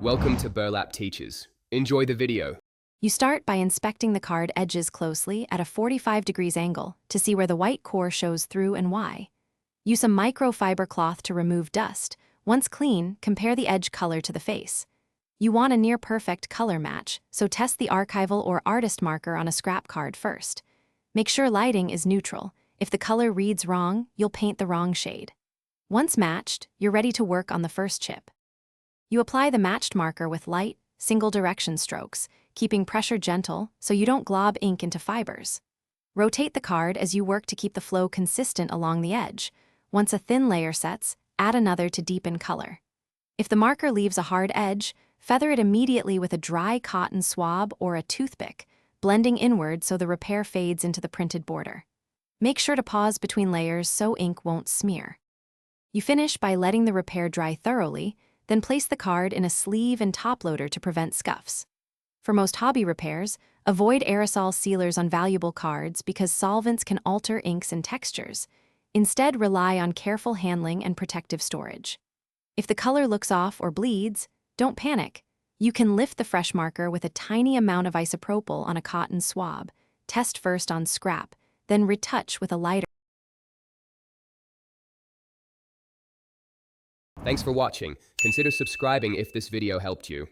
Welcome to Burlap Teachers. Enjoy the video. You start by inspecting the card edges closely at a 45 degrees angle to see where the white core shows through and why. Use a microfiber cloth to remove dust. Once clean, compare the edge color to the face. You want a near-perfect color match, so test the archival or artist marker on a scrap card first. Make sure lighting is neutral. If the color reads wrong, you'll paint the wrong shade. Once matched, you're ready to work on the first chip. You apply the matched marker with light, single-direction strokes, keeping pressure gentle so you don't glob ink into fibers. Rotate the card as you work to keep the flow consistent along the edge. Once a thin layer sets, add another to deepen color. If the marker leaves a hard edge, feather it immediately with a dry cotton swab or a toothpick, blending inward so the repair fades into the printed border. Make sure to pause between layers so ink won't smear. You finish by letting the repair dry thoroughly, then place the card in a sleeve and top loader to prevent scuffs. For most hobby repairs, avoid aerosol sealers on valuable cards because solvents can alter inks and textures. Instead, rely on careful handling and protective storage. If the color looks off or bleeds, don't panic. You can lift the fresh marker with a tiny amount of isopropyl on a cotton swab. Test first on scrap, then retouch with a lighter. Thanks for watching. Consider subscribing if this video helped you.